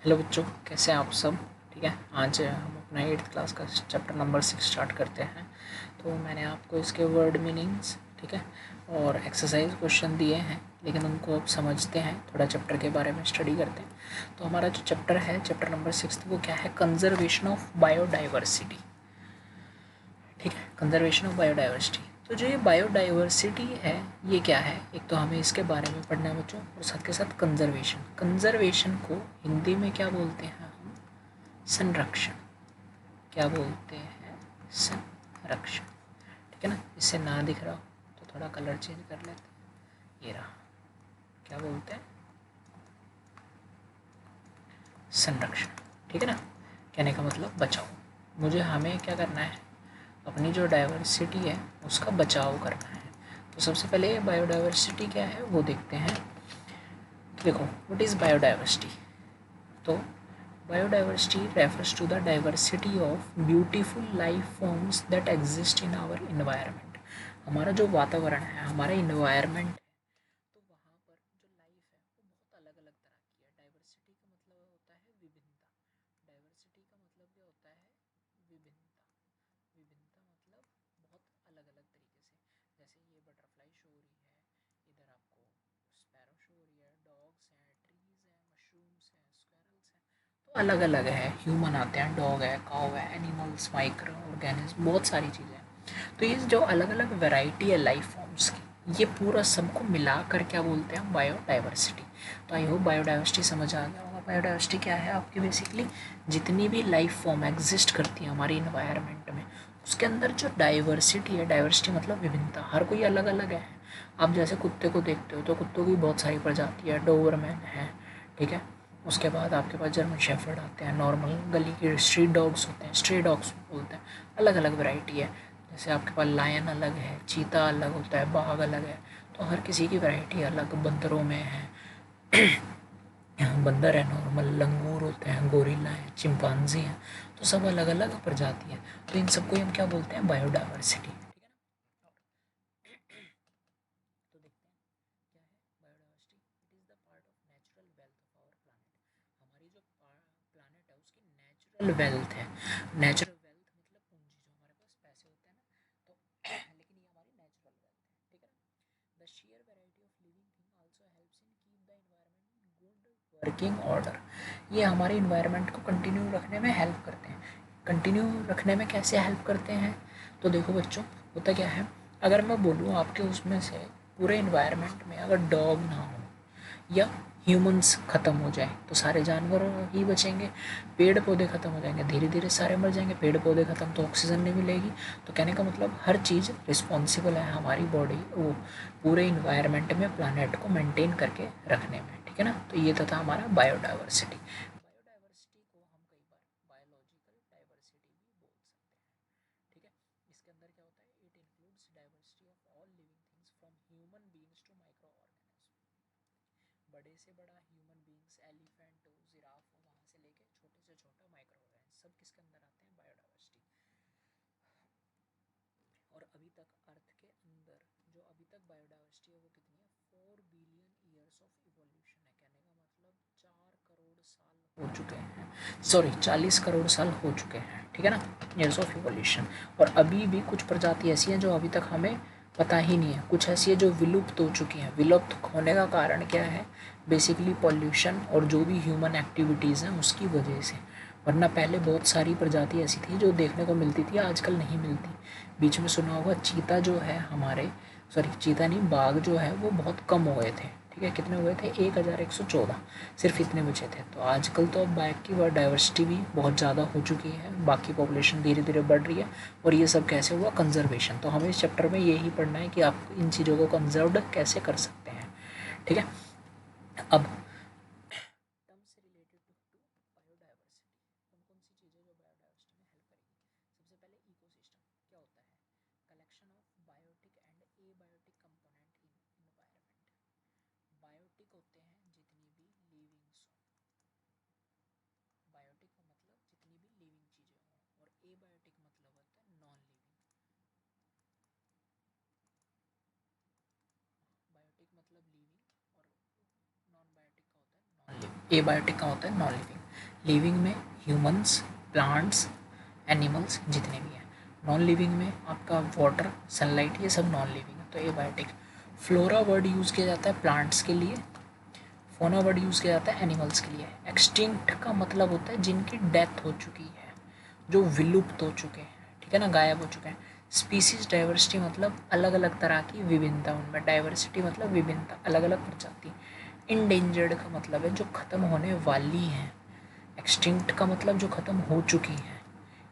Hello बच्चों, कैसे हैं आप सब। ठीक है, आज हम अपना 8th क्लास का चैप्टर नंबर 6 स्टार्ट करते हैं। तो मैंने आपको इसके वर्ड मीनिंग्स, ठीक है, और एक्सरसाइज क्वेश्चन दिए हैं, लेकिन उनको अब समझते हैं, थोड़ा चैप्टर के बारे में स्टडी करते हैं। तो हमारा जो चैप्टर है, चैप्टर नंबर 6, वो क्या है? Conservation of biodiversity. ठीक है, कंजर्वेशन ऑफ बायोडाइवर्सिटी। तो जो ये बायोडाइवर्सिटी है, ये क्या है? एक तो हमें इसके बारे में पढ़ना है बच्चों, और साथ के साथ कंजर्वेशन। कंजर्वेशन को हिंदी में क्या बोलते हैं हम? संरक्षण। क्या बोलते हैं? संरक्षण। ठीक है ना। इससे ना दिख रहा हो तो थोड़ा कलर चेंज कर लेते हैं। ये रहा। क्या बोलते हैं? संरक्षण। ठीक है ना। कहने का मतलब बचाओ। हमें क्या करना है? अपनी जो डाइवर्सिटी है उसका बचाव करना है। तो सबसे पहले बायोडाइवर्सिटी क्या है वो देखते हैं। देखो, व्हाट इज़ बायोडाइवर्सिटी? तो biodiversity refers to the diversity of beautiful life forms that exist in our environment. हमारा जो वातावरण है, हमारा इन्वायरमेंट है, तो वहाँ पर जो लाइफ है वो बहुत अलग अलग तरह की है। डाइवर्सिटी का मतलब होता है विभिन्नता। डाइवर्सिटी का मतलब क्या होता है? विभिन्नता। विभिन्नता मतलब बहुत अलग अलग तरीके से। जैसे ये बटरफ्लाई शो हो रही है, इधर आपको स्पैरो शो हो रही है, डॉग्स हैं, ट्रीज हैं, मशरूम्स हैं, स्क्वेरल्स हैं। तो अलग अलग है। ह्यूमन आते हैं, डॉग है, काउ है, एनिमल्स, माइक्रो ऑर्गेनिज्म, बहुत सारी चीज़ें हैं। तो ये जो अलग अलग वैरायटी है लाइफ फॉर्म्स की, ये पूरा सबको मिला कर क्या बोलते हैं? बायोडाइवर्सिटी। तो आई होप बायोडाइवर्सिटी समझ आ गया होगा। बायोडाइवर्सिटी क्या है आपकी? बेसिकली जितनी भी लाइफ फॉर्म एग्जिस्ट करती है हमारी इन्वायरमेंट में, उसके अंदर जो डाइवर्सिटी है, डाइवर्सिटी मतलब विभिन्नता, हर कोई अलग अलग है। आप जैसे कुत्ते को देखते हो तो कुत्तों की बहुत सारी प्रजाति है, डोबरमैन है, ठीक है। उसके बाद आपके पास जर्मन शेफर्ड आते हैं, नॉर्मल गली के स्ट्रीट डॉग्स होते हैं, स्ट्रे डॉग्स बोलते हैं। अलग अलग वैरायटी है। जैसे आपके पास लायन अलग है, चीता अलग होता है, बाघ अलग है। तो हर किसी की वैरायटी अलग। बंदरों में है बंदर है नॉर्मल, लंगूर होते हैं, गोरिल्ला है, चिंपांजी हैं। तो सब अलग अलग प्रजाति है। तो इन सबको हम क्या बोलते हैं? बायोडाइवर्सिटी। ठीक है ना। तो देखते हैं क्या है biodiversity. It is the part of natural wealth of our planet. हमारी जो प्लानट है उसकी नेचुरल वेल्थ है। नेचुरल वेल्थ मतलब पूंजी, जो हमारे पास पैसे होते हैं ना, तो लेकिन ये हमारी नेचुरल वेल्थ है। ठीक है ना। The share variety of living thing also helps in keep the environment good working order. ये हमारे इन्वायरमेंट को कंटिन्यू रखने में हेल्प करते हैं। कंटिन्यू रखने में कैसे हेल्प करते हैं? तो देखो बच्चों, होता क्या है, अगर मैं बोलूँ आपके उसमें से पूरे इन्वायरमेंट में अगर डॉग ना हो या ह्यूमंस ख़त्म हो जाए तो सारे जानवर ही बचेंगे। पेड़ पौधे ख़त्म हो जाएंगे, धीरे धीरे सारे मर जाएंगे। पेड़ पौधे ख़त्म तो ऑक्सीजन नहीं मिलेगी। तो कहने का मतलब हर चीज़ रिस्पॉन्सिबल है हमारी बॉडी वो पूरे इन्वायरमेंट में प्लानट को मेंटेन करके रखने में। ठीक है ना। तो ये तो था हमारा बायोडाइवर्सिटी। बायोडाइवर्सिटी को हम कई बार बायोलॉजिकल डाइवर्सिटी भी बोल सकते हैं। ठीक है। इसके अंदर क्या होता है? It includes diversity of all living things from human beings to micro organism. बड़े से बड़ा ह्यूमन बीइंग्स, एलिफेंट हो, जिराफ हो, वहाँ से लेके छोटे से छोटा माइक्रो ऑर्गेनिज्म, सब किसके अंदर आते हैं? बायोडाइवर्सिटी। और अभी तक अर्थ के अंदर जो अभी तक बायोडाइवर्सिटी है वो कितनी है? 4 बिलियन ईयर्स ऑफ इवोल्यूशन है। कहने का मतलब 4 करोड़ साल हो चुके हैं, सॉरी 40 करोड़ साल हो चुके हैं। ठीक है ना, ईयर्स ऑफ इवोल्यूशन। और अभी भी कुछ प्रजाति ऐसी हैं जो अभी तक हमें पता ही नहीं है। कुछ ऐसी है जो विलुप्त हो चुकी हैं। विलुप्त होने का कारण क्या है? बेसिकली पॉल्यूशन और जो भी ह्यूमन एक्टिविटीज़ हैं उसकी वजह से। वरना पहले बहुत सारी प्रजाति ऐसी थी जो देखने को मिलती थी, आजकल नहीं मिलती। बीच में सुना होगा चीता जो है हमारे, सॉरी चीता नहीं, बाघ जो है वो बहुत कम हो गए थे। ठीक है, कितने हुए थे? 1114, सिर्फ इतने बचे थे। तो आजकल तो अब बाघ की डाइवर्सिटी भी बहुत ज़्यादा हो चुकी है, बाकी पॉपुलेशन धीरे धीरे बढ़ रही है। और ये सब कैसे हुआ? कंजर्वेशन। तो हमें इस चैप्टर में यही पढ़ना है कि आप इन चीज़ों को कंजर्व कैसे कर सकते हैं। ठीक है। अब टर्म से रिलेटेड टू बायोडाइवर्सिटी, कौन कौन सी चीज़ें जो बायोडाइवर्सिटी में हेल्प करेगी? सबसे पहले इकोसिस्टम क्या होता है? Collection of biotic and abiotic component in environment. Biotic होते हैं जितनी भी लिविंग्स हों, बायोटिक का मतलब जितनी भी लिविंग चीज़ें हों, और एबायोटिक मतलब होता है नॉन लिविंग। बायोटिक मतलब लिविंग, और नॉन बायोटिक का होता है नॉन लिविंग। एबायोटिक का होता है नॉन लिविंग। लिविंग में ह्यूमंस, प्लांट्स, एनिमल्स जितने भी हैं। नॉन लिविंग में आपका वाटर, सनलाइट, ये सब नॉन लिविंग है, तो एबायोटिक। फ्लोरा वर्ड यूज़ किया जाता है प्लांट्स के लिए, फोना वर्ड यूज़ किया जाता है एनिमल्स के लिए। एक्सटिंक्ट का मतलब होता है जिनकी डेथ हो चुकी है, जो विलुप्त हो चुके हैं, ठीक है ना, गायब हो चुके हैं। स्पीसीज डाइवर्सिटी मतलब अलग अलग तरह की विभिन्नता, उनमें डाइवर्सिटी मतलब विभिन्नता, अलग अलग प्रजाति। इंडेंजर्ड का मतलब है जो ख़त्म होने वाली हैं। एक्सटिंक्ट का मतलब जो ख़त्म हो चुकी हैं।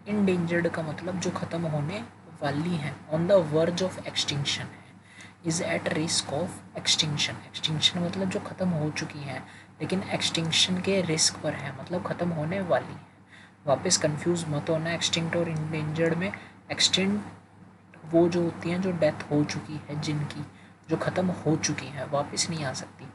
इंडेंजर्ड का मतलब जो ख़त्म होने वाली हैं, on the verge of extinction है, is at risk of extinction. Extinction मतलब जो ख़त्म हो चुकी हैं, लेकिन एक्सटिंक्शन के रिस्क पर है, मतलब ख़त्म होने वाली है। वापस कंफ्यूज मत होना एक्सटिंक्ट और इंडेंजर्ड में। एक्सटिंक्ट वो जो होती हैं जो डेथ हो चुकी है, जिनकी जो ख़त्म हो चुकी है, वापस नहीं आ सकती।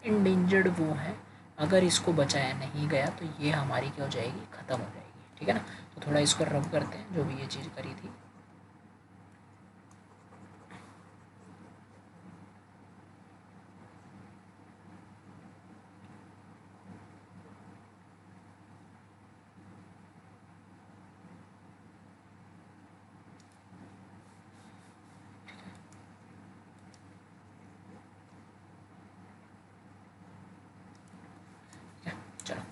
इंडेंजर्ड वो है अगर इसको बचाया नहीं गया तो ये हमारी क्या हो जाएगी, ख़त्म हो जाएगी, ठीक है ना। तो थोड़ा इसको रब करते हैं जो भी ये चीज़ करी थी। चलो,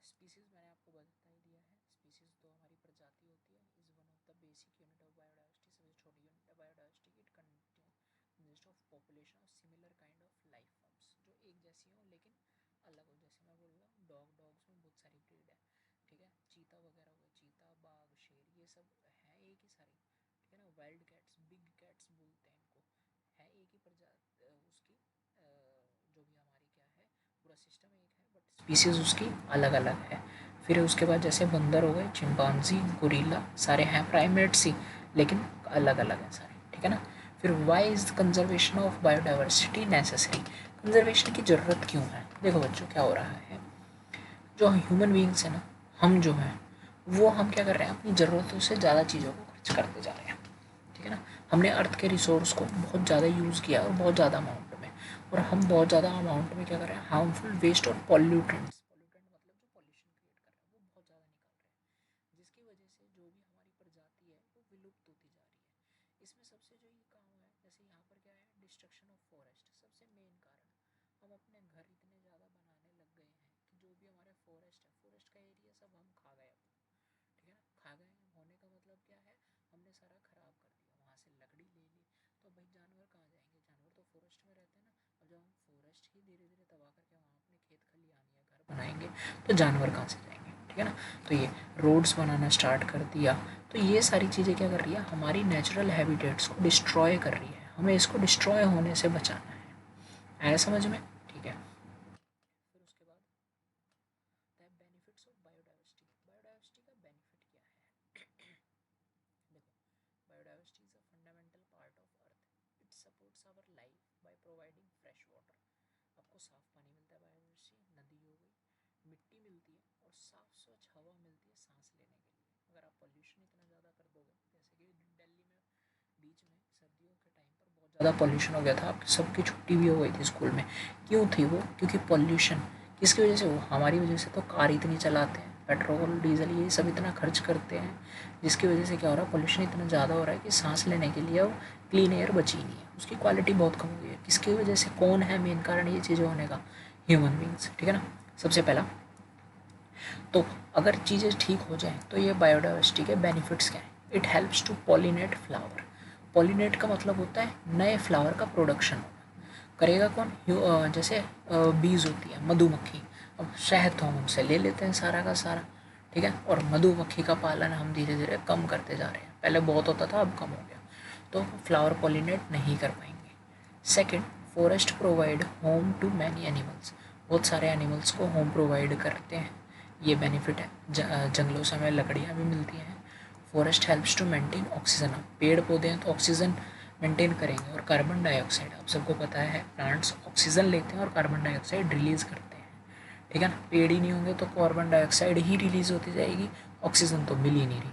स्पीसीज मैंने आपको बता ही दिया है। स्पीसीज तो हमारी प्रजाति होती है, is one of the basic unit of biodiversity, सबसे छोटी यूनिट है biodiversity. It consist of population of similar kind of life forms, जो एक जैसी हो लेकिन अलग हो। जैसे मैं बोल रहा हूँ डॉग्स में बहुत सारी ब्रीड है, ठीक है। चीता वगैरह हो गए, चीता, बाघ, शेर, ये सब है एक ही सारी, ठीक है ना। वाइल्ड कैट्स, बिग कैट्स बोलते हैं इनको, है एक ही प्रजाति उसकी, जो भी हमारी क्या है, पूरा सिस्टम एक है बट स्पीसीज उसकी अलग अलग है। फिर उसके बाद जैसे बंदर हो गए, चिंपांजी, गोरिल्ला, सारे हैं प्राइमेट्स ही, लेकिन अलग अलग हैं सारे, ठीक है ना। फिर why is conservation of biodiversity necessary. Conservation की ज़रूरत क्यों है? देखो बच्चों, क्या हो रहा है, जो ह्यूमन बींग्स है ना, हम जो हैं वो हम क्या कर रहे हैं, अपनी ज़रूरतों से ज़्यादा चीज़ों को खर्च करते जा रहे हैं, ठीक है ना। हमने अर्थ के रिसोर्स को बहुत ज़्यादा यूज़ किया और बहुत ज़्यादा अमाउंट में, और हम बहुत ज़्यादा अमाउंट में क्या कर रहे हैं, हार्मफुल वेस्ट और पॉल्यूटेंट्स, पॉल्यूटेंट मतलब जो पॉल्यूशन क्रिएट कर रहे हैं, वो बहुत ज़्यादा निकाल रहे हैं, जिसकी वजह से जो भी हमारी प्रजाति है वो विलुप्त होती जा रही है। इसमें सबसे जो ये काम है, जैसे यहाँ पर क्या है, डिस्ट्रक्शन ऑफ फॉरेस्ट, सबसे मेन कारण। हम अपने घर इतने ज़्यादा बनाने लग गए हैं कि जो भी हमारे फॉरेस्ट है, फॉरेस्ट का एरिया सब हम खा गए अब, ठीक है ना। खा गए होने का मतलब क्या है, हमने सारा ख़राब कर दिया, वहाँ से लकड़ी ले ली, तो भाई जानवर कहाँ जाएंगे, जानवर तो फॉरेस्ट में रहते हैं ना। अब जब हम फॉरेस्ट ही धीरे धीरे तबाह करके वहाँ अपने खेत खलिहान या घर बनाएंगे तो जानवर कहाँ से जाएंगे, ठीक है ना। तो ये रोड्स बनाना स्टार्ट कर दिया, तो ये सारी चीज़ें क्या कर रही है, हमारी नेचुरल हैबिटेट्स को डिस्ट्रॉय कर रही है। हमें इसको डिस्ट्रॉय होने से बचाना है, आया समझ में, ठीक है। फिर उसके बाद बेनिफिट्स ऑफ बायोडाइवर्सिटी। बायोडाइवर्सिटी का बेनिफिट क्या है, देखो, biodiversity is a fundamental part of earth. It supports our life by providing fresh water. आपको साफ पानी मिलता है, बायोडाइवर्सिटी, नदी हो गई, मिट्टी मिलती है, और साफ स्वच्छ हवा मिलती है सांस लेने के लिए। अगर आप पोल्यूशन इतना ज़्यादा कर दोगे, जैसे कि दिल्ली में बीच में सर्दियों के टाइम पर बहुत ज़्यादा पोल्यूशन हो गया था, आपकी सबकी छुट्टी भी हो गई थी स्कूल में। क्यों थी वो? क्योंकि पोल्यूशन किसकी वजह से हो, हमारी वजह से। तो कार इतनी चलाते हैं, पेट्रोल डीजल ये सब इतना खर्च करते हैं, जिसकी वजह से क्या हो रहा है, पोल्यूशन इतना ज़्यादा हो रहा है कि सांस लेने के लिए अब क्लीन एयर बची नहीं है, उसकी क्वालिटी बहुत कम हुई है। किसकी वजह से, कौन है मेन कारण ये चीज़ें होने का? ह्यूमन बींग्स, ठीक है ना, सबसे पहला। तो अगर चीज़ें ठीक हो जाएँ तो ये बायोडाइवर्सिटी के बेनिफिट्स क्या हैं? It helps to pollinate flower. Pollinate का मतलब होता है नए फ्लावर का प्रोडक्शन होना। करेगा कौन? जैसे बीज होती है, मधुमक्खी, अब शहद तो हम उनसे ले लेते हैं सारा का सारा, ठीक है। और मधुमक्खी का पालन हम धीरे धीरे कम करते जा रहे हैं, पहले बहुत होता था अब कम हो गया, तो फ्लावर पॉलिनेट नहीं कर पाएंगे। Second, forest provide home to many animals. बहुत सारे एनिमल्स को होम प्रोवाइड करते हैं, ये बेनिफिट है। जंगलों से हमें लकड़ियाँ भी मिलती हैं। Forest helps to maintain oxygen. अब पेड़ पौधे हैं तो ऑक्सीजन मेंटेन करेंगे, और कार्बन डाइऑक्साइड, आप सबको पता है प्लांट्स ऑक्सीजन लेते हैं और कार्बन डाइऑक्साइड रिलीज़ करते हैं, ठीक है ना। पेड़ ही नहीं होंगे तो कार्बन डाइऑक्साइड ही रिलीज़ होती जाएगी, ऑक्सीजन तो मिल ही नहीं रही।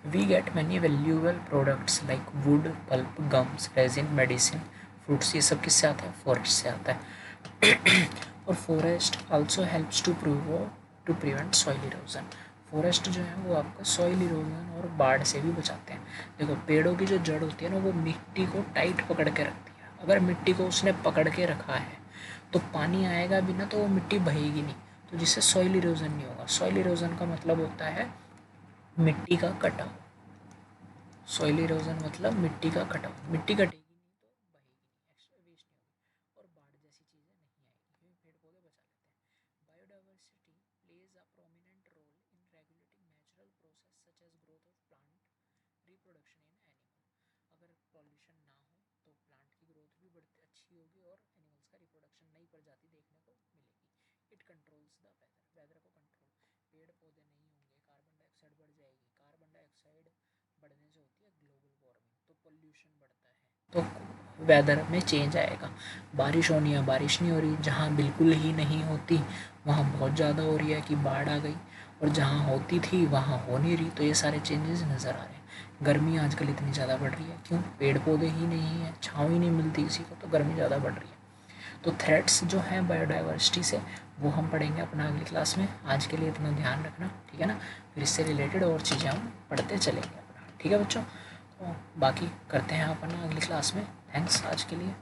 We get many valuable products like wood, pulp, gums, resin, medicine, fruits, ये सब किससे आता है? फॉरेस्ट से आता है। और forest also helps to prevent soil erosion. Forest जो है वो आपका सॉइल इरोजन और बाढ़ से भी बचाते हैं। देखो पेड़ों की जो जड़ होती है ना वो मिट्टी को टाइट पकड़ के रखती है। अगर मिट्टी को उसने पकड़ के रखा है तो पानी आएगा भी ना तो वो मिट्टी बहेगी नहीं, तो जिससे सॉइल इरोजन नहीं होगा। सॉइल इरोजन का मतलब होता है मिट्टी का कटाव। सॉइल इरोजन मतलब मिट्टी का कटाव। मिट्टी कटेगी नहीं तो बहेगी नहीं, एक्स्ट्रा वेस्ट नहीं होगी और बाढ़ जैसी चीज़ें नहीं आएगी क्योंकि पेड़ पौधे बचा लेते हैं। Biodiversity plays a prominent role in regulating natural process such as growth of plant reproduction in animal. अगर पॉल्यूशन ना हो तो प्लांट की ग्रोथ भी बढ़ती अच्छी होगी और एनिमल्स का रिप्रोडक्शन नई प्रजाति देखने को मिलेगी। इट कंट्रोल्स द वेदर को कंट्रोल। पेड़ पौधे नहीं होंगे, कार्बन डाइऑक्साइड बढ़ जाएगी। कार्बन डाइऑक्साइड बढ़ने से होती है ग्लोबल वार्मिंग, तो पोल्यूशन बढ़ता है तो वेदर में चेंज आएगा। बारिश होनी है, बारिश नहीं हो रही। जहाँ बिल्कुल ही नहीं होती वहाँ बहुत ज़्यादा हो रही है कि बाढ़ आ गई, और जहाँ होती थी वहाँ हो नहीं रही, तो ये सारे चेंजेस नज़र आ रहे हैं। गर्मी आजकल इतनी ज़्यादा बढ़ रही है, क्यों? पेड़ पौधे ही नहीं है, छाँव ही नहीं मिलती किसी को, तो गर्मी ज़्यादा बढ़ रही है। तो थ्रेट्स जो हैं बायोडाइवर्सिटी से वो हम पढ़ेंगे अपना अगली क्लास में। आज के लिए इतना ध्यान रखना, ठीक है ना? फिर इससे रिलेटेड और चीज़ें हम पढ़ते चलेंगे अपना, ठीक है बच्चों? तो बाकी करते हैं अपन अगली क्लास में। थैंक्स आज के लिए।